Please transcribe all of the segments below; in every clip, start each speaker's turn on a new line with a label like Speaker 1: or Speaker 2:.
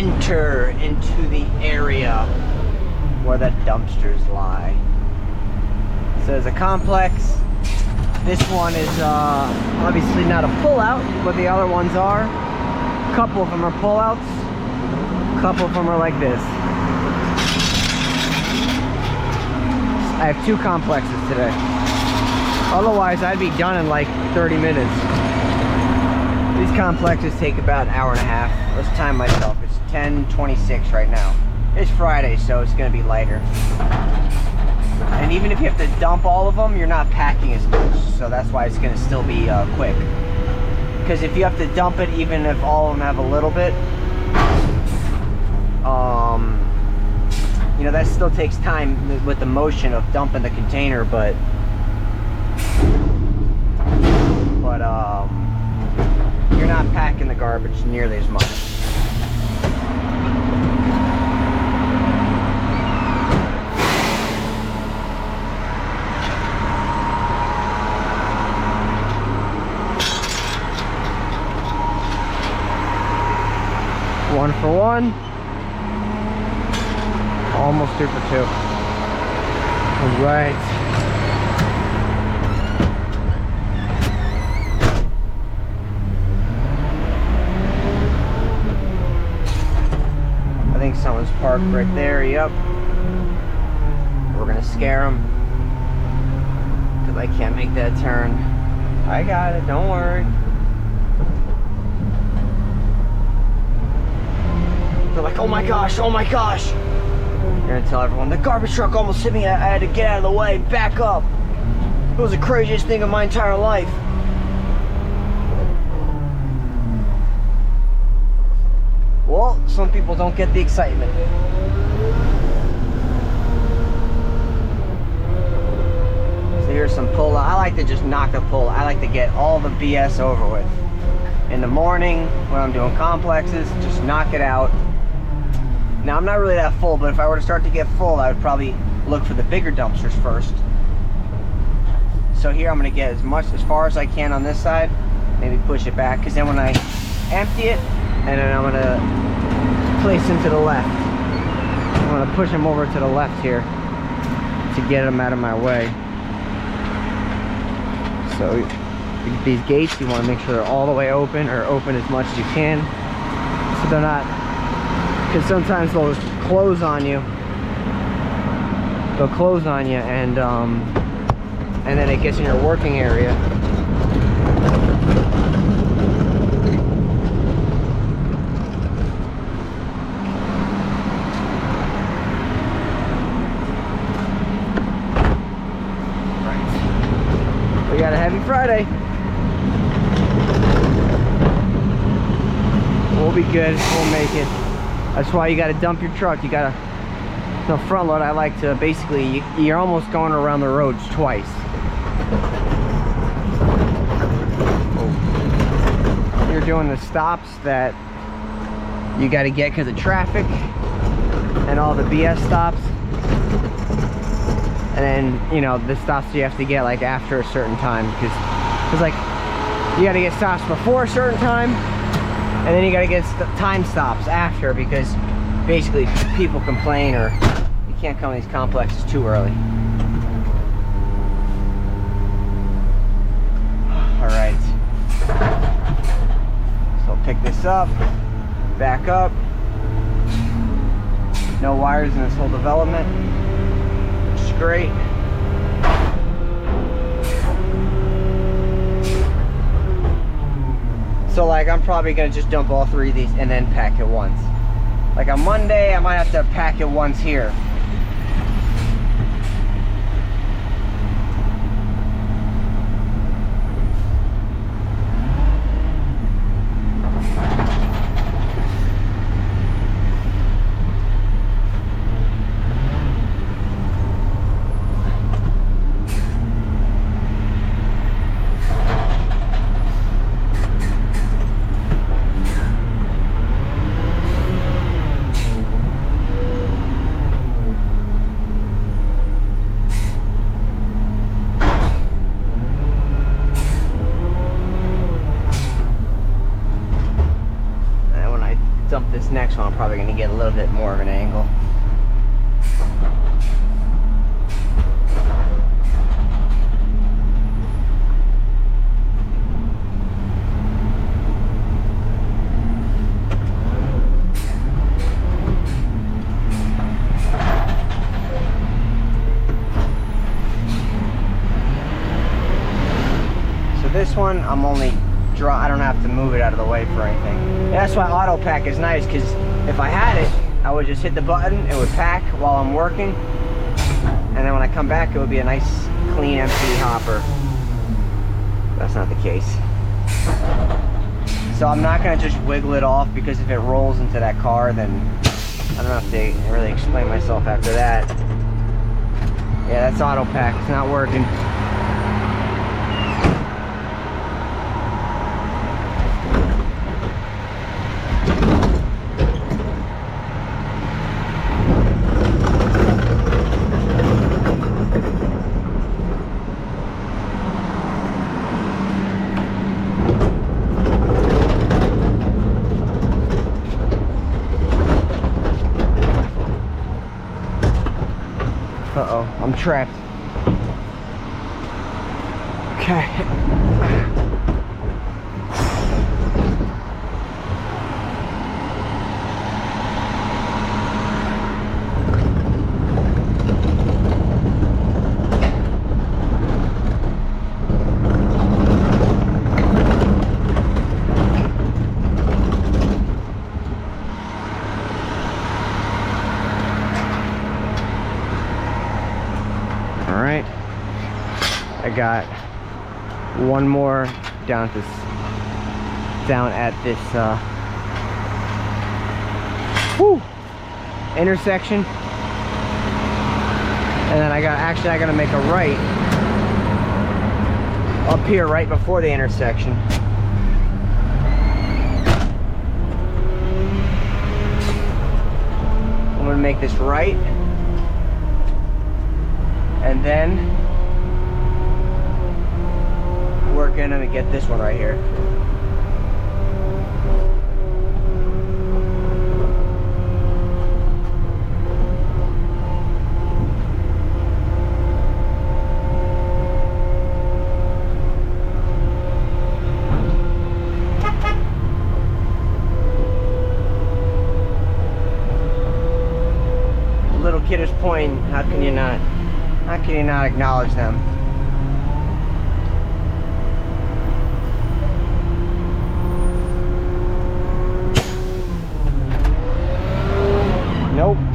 Speaker 1: enter into the area where the dumpsters lie. So there's a complex. This one is obviously not a pullout, but the other ones are. A couple of them are pullouts. A couple of them are like this. I have 2 complexes today. Otherwise, I'd be done in like 30 minutes. These complexes take about an hour and a half. Let's time myself. It's 10:26 right now. It's Friday, so it's going to be lighter. And even if you have to dump all of them, you're not packing as much. So that's why it's going to still be quick. Because if you have to dump it, even if all of them have a little bit, you know, that still takes time with the motion of dumping the container, but you're not packing the garbage nearly as much. One for one. Almost 2 for 2. All right. I think someone's parked right there. Yep. We're gonna scare them because I can't make that turn. I got it. Don't worry. They're like, oh my gosh, oh my gosh. You're gonna tell everyone, the garbage truck almost hit me, I had to get out of the way, back up. It was the craziest thing of my entire life. Well, some people don't get the excitement. So here's some pull. I like to just knock the pull. I like to get all the BS over with. In the morning, when I'm doing complexes, just knock it out. Now, I'm not really that full, but if I were to start to get full, I would probably look for the bigger dumpsters first. So here I'm going to get as far as I can on this side, maybe push it back, because then when I empty it, and then I'm going to place them to the left. I'm going to push them over to the left here to get them out of my way. So these gates, you want to make sure they're all the way open, or open as much as you can, so they're not, because sometimes they'll just close on you. They'll close on you, and then it gets in your working area. Right. We got a heavy Friday. We'll be good. We'll make it. That's why you got to dump your truck. You got to, the front load, I like to basically, you're almost going around the roads twice. You're doing the stops that you got to get because of traffic and all the BS stops. And then, you know, the stops you have to get like after a certain time, because like you got to get stops before a certain time. And then you gotta get time stops after, because basically people complain, or you can't come to these complexes too early. All right. So I'll pick this up, back up. No wires in this whole development, which is great. So like I'm probably gonna just dump all 3 of these and then pack it once. Like on Monday, I might have to pack it once here. next one I'm probably going to get a little bit more of an angle. This one, I'm only I don't have to move it out of the way for anything. And that's why auto pack is nice, because if I had it, I would just hit the button, it would pack while I'm working, and then when I come back, it would be a nice, clean, empty hopper. That's not the case. So I'm not gonna just wiggle it off, because if it rolls into that car, then I don't have to really explain myself after that. Yeah, that's auto pack. It's not working. Uh-oh, I'm trapped. Okay. Alright, I got one more down at this intersection, and then I gotta make a right up here right before the intersection. I'm gonna make this right, and then we're gonna get this one right here. Little kid is pointing. How can you not acknowledge them?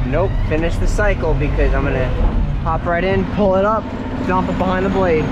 Speaker 1: Nope, finish the cycle, because I'm gonna hop right in, pull it up, dump it behind the blade.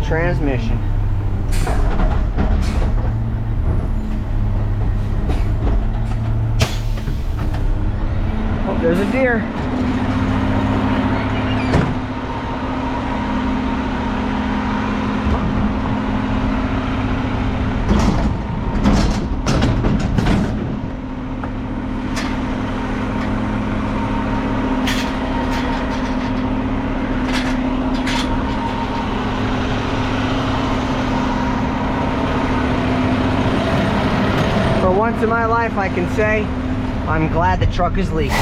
Speaker 1: Transmission. Oh, there's a deer. Once in my life, I can say I'm glad the truck is leaking,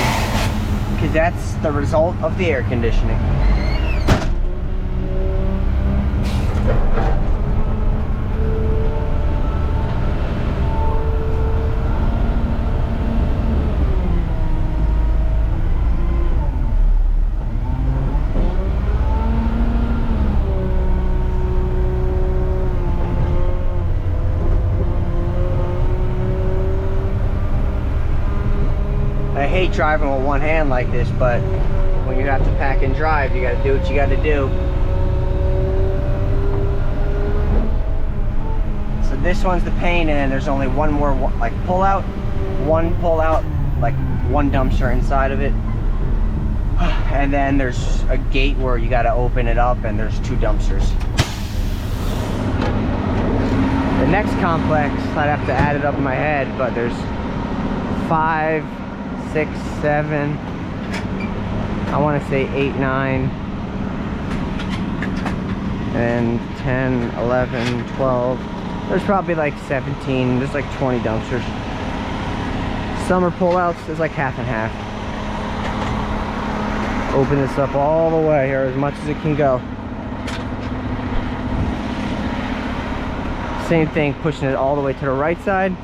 Speaker 1: because that's the result of the air conditioning. hate driving with one hand like this, but when you have to pack and drive, you gotta do what you gotta do. So this one's the pain, and then there's only one more like pull out, like one dumpster inside of it. And then there's a gate where you gotta open it up, and there's 2 dumpsters. The next complex, I'd have to add it up in my head, but there's 5, 6, 7, I want to say 8, 9, and 10, 11, 12. There's probably like 17, there's like 20 dumpsters. Some are pullouts, there's like half and half. Open this up all the way here as much as it can go. Same thing, pushing it all the way to the right side.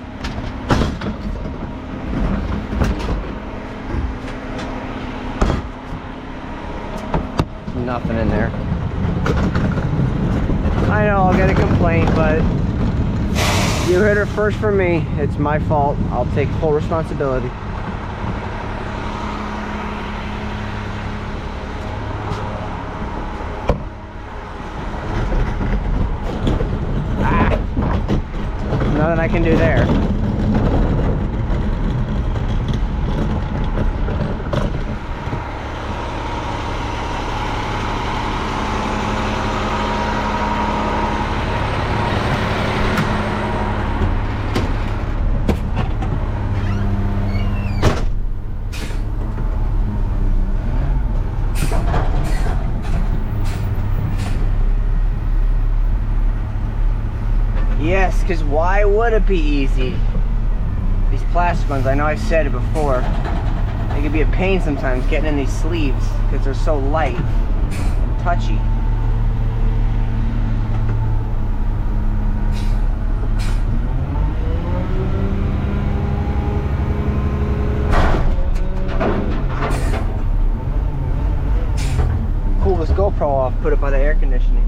Speaker 1: Nothing in there. I know I'll get a complaint, but you hit her first for me. It's my fault. I'll take full responsibility. Nothing I can do there. Yes, because why would it be easy? These plastic ones, I know I've said it before, they can be a pain sometimes getting in these sleeves because they're so light and touchy. Cool this GoPro off, put it by the air conditioning.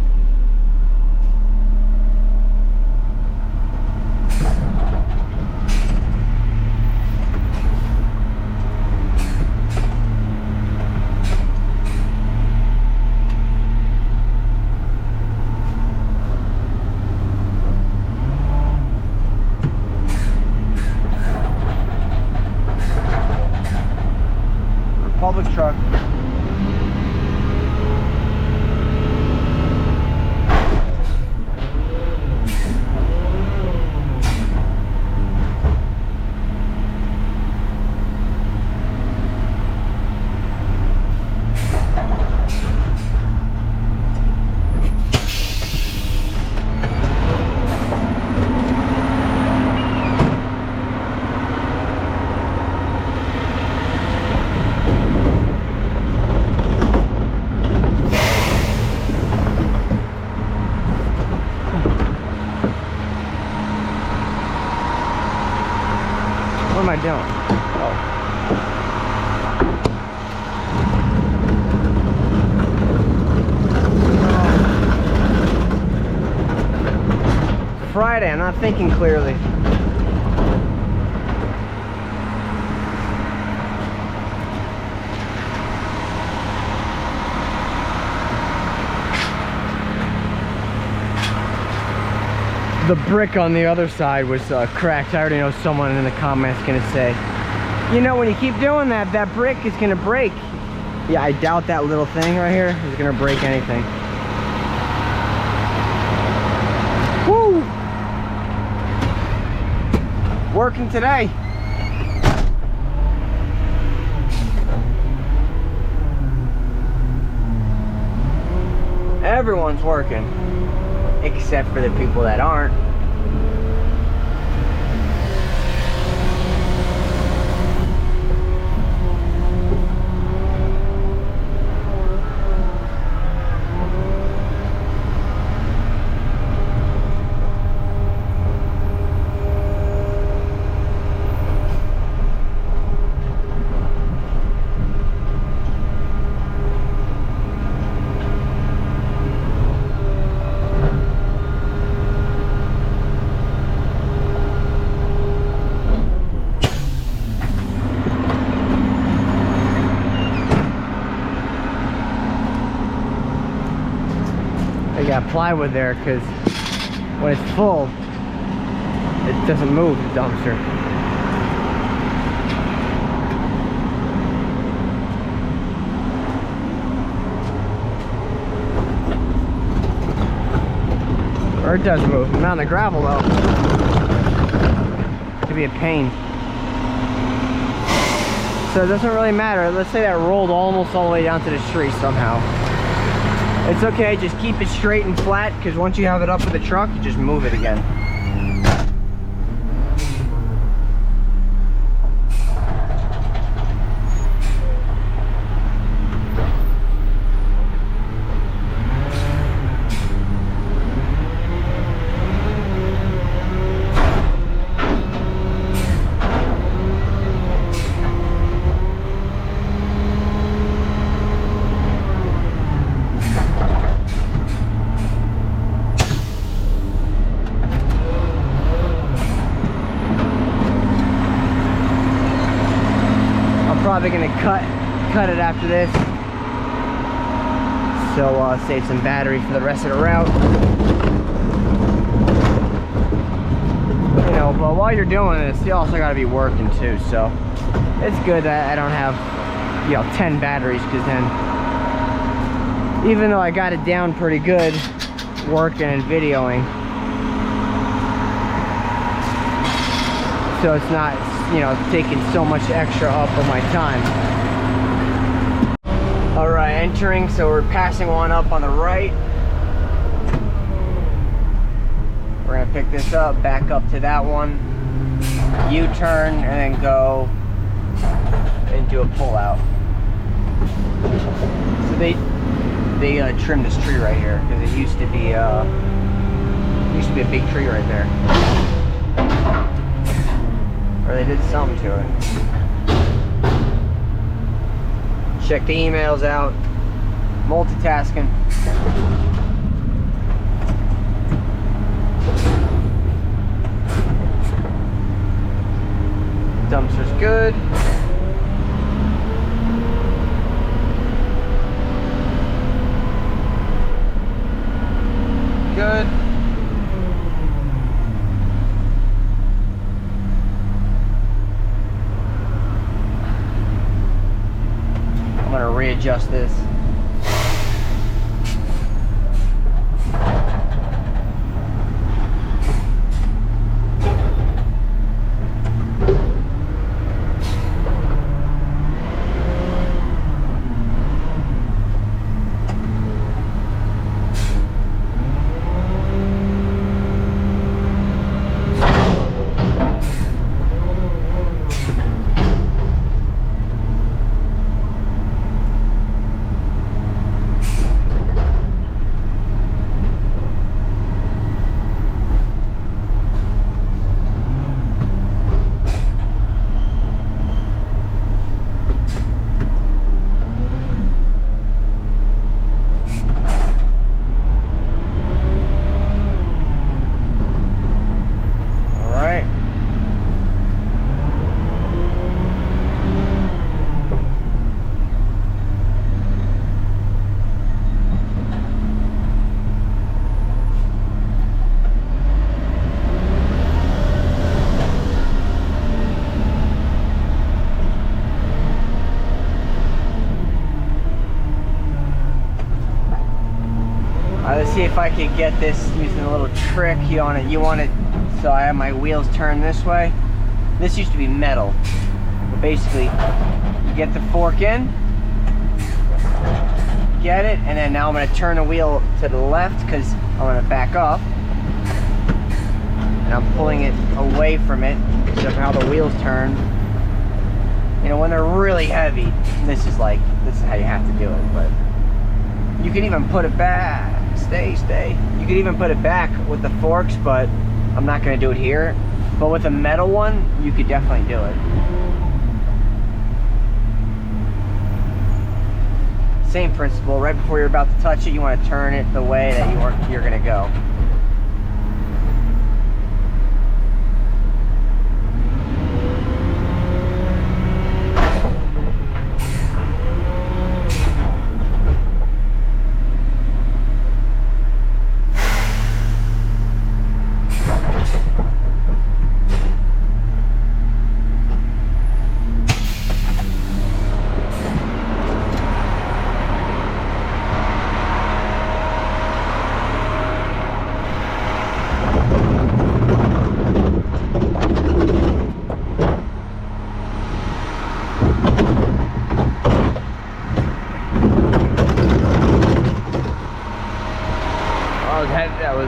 Speaker 1: Public truck. What am I doing? Oh. Friday, I'm not thinking clearly. The brick on the other side was cracked. I already know someone in the comments gonna say, you know, when you keep doing that, that brick is gonna break. Yeah, I doubt that little thing right here is gonna break anything. Woo! Working today. Everyone's working, except for the people that aren't. Yeah, plywood there, because when it's full, it doesn't move, the dumpster. Or it does move, not on the gravel though. It could be a pain. So it doesn't really matter. Let's say that rolled almost all the way down to the street somehow. It's okay, just keep it straight and flat, because once you have it up with the truck, you just move it again. Probably gonna cut it after this, so save some battery for the rest of the route. You know, but while you're doing this, you also got to be working too. So it's good that I don't have, you know, 10 batteries, because then, even though I got it down pretty good, working and videoing, so it's not, you know, taking so much extra up of my time. All right, entering, so we're passing one up on the right. We're gonna pick this up, back up to that one, U-turn, and then go and do a pull out. So they trimmed this tree right here, because it used to be a big tree right there. Or they did something to it. Check the emails out. Multitasking. Dumpster's good. Good. I'm gonna readjust this. Let's see if I could get this using a little trick. You want it so I have my wheels turned this way. This used to be metal, but basically you get the fork in, get it, and then now I'm going to turn the wheel to the left because I'm going to back up, and I'm pulling it away from it because of how the wheels turn. You know, when they're really heavy, this is how you have to do it. But you can even put it back. Stay. You could even put it back with the forks, but I'm not going to do it here. But with a metal one, you could definitely do it. Same principle. Right before you're about to touch it, you want to turn it the way that you're going to go.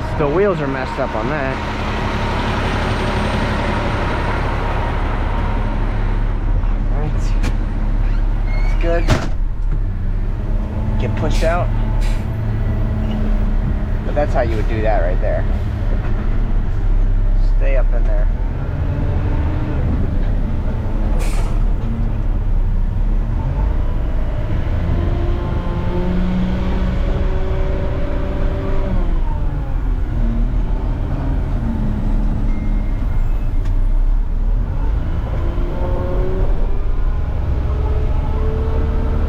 Speaker 1: because the wheels are messed up on that. Alright. It's good. Get pushed out. But that's how you would do that right there. Stay up in there.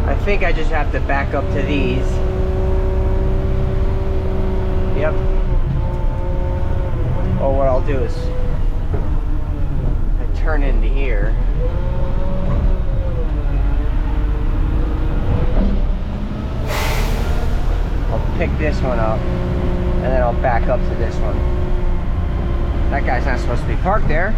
Speaker 1: I think I just have to back up to these. Yep. Or what I'll do is I turn into here. I'll pick this one up and then I'll back up to this one. That guy's not supposed to be parked there.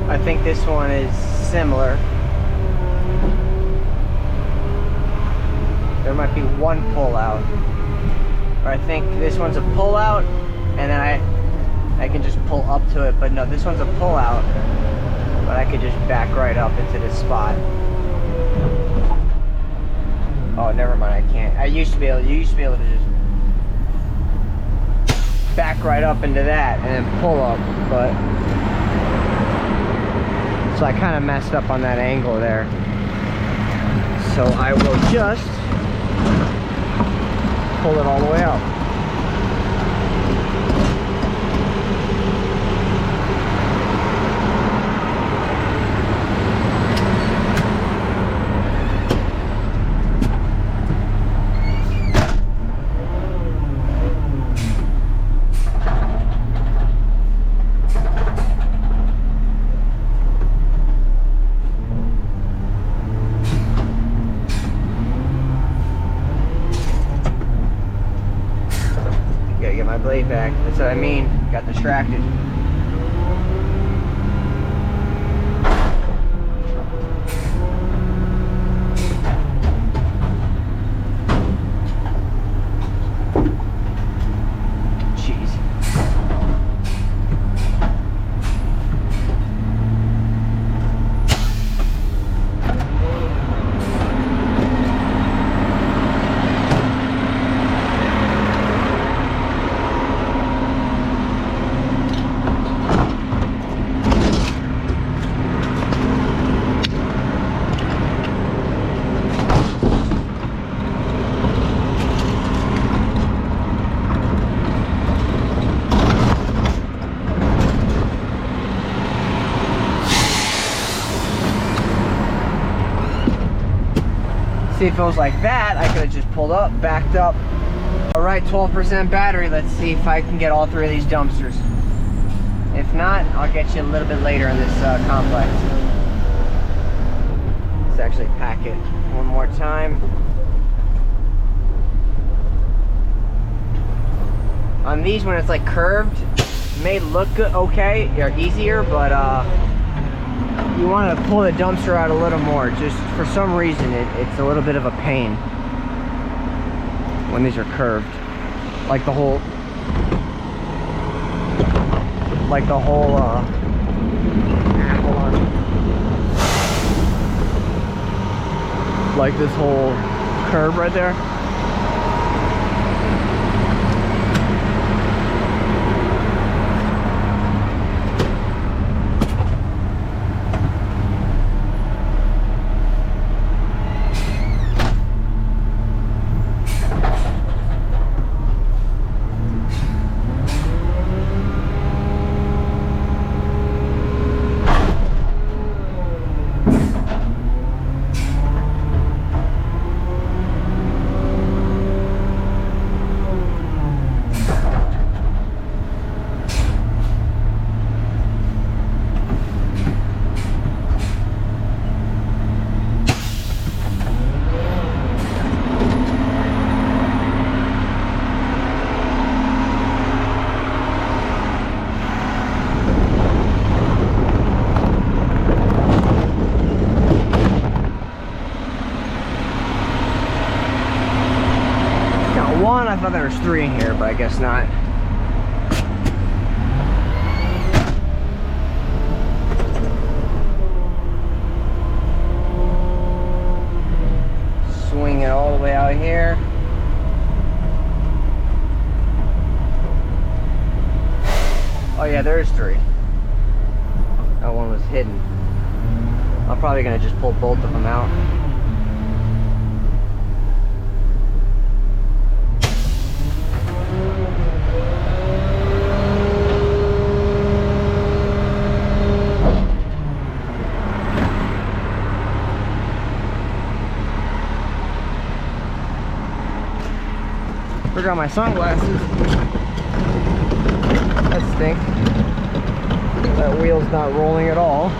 Speaker 1: I think this one is similar. There might be one pull out. Or I think this one's a pull out and then I can just pull up to it, but no, this one's a pull out. But I could just back right up into this spot. Oh, never mind, I can't. You used to be able to just back right up into that and then pull up, but so I kind of messed up on that angle there. So I will just pull it all the way out. Get my blade back. That's what I mean. Got distracted. Jeez. See, if it was like that, I could have just pulled up, backed up. All right, 12% battery. Let's see if I can get all three of these dumpsters. If not, I'll get you a little bit later in this complex. Let's actually pack it one more time. On these, when it's like curved, it may look good, okay, or easier, but you want to pull the dumpster out a little more. Just for some reason, it's a little bit of a pain when these are curved. Like the whole, hold on. Like this whole curve right there. I thought there was 3 in here, but I guess not. Swing it all the way out here. Oh yeah, there's 3. That one was hidden. I'm probably gonna just pull both of them out. Forgot my sunglasses. That stinks. That wheel's not rolling at all.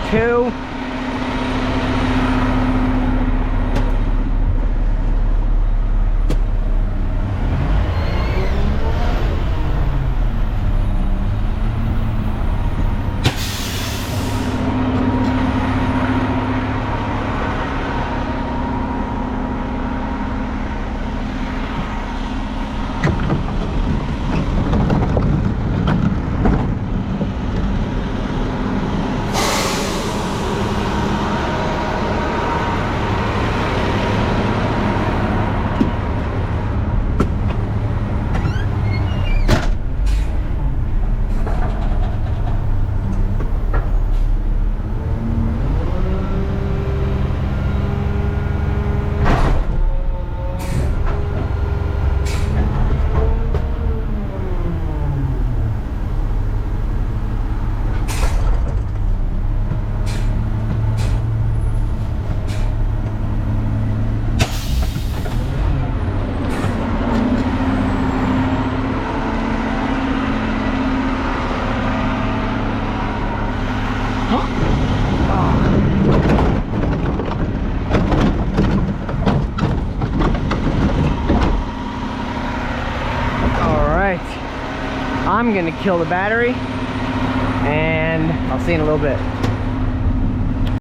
Speaker 1: Two. I'm gonna kill the battery, and I'll see you in a little bit.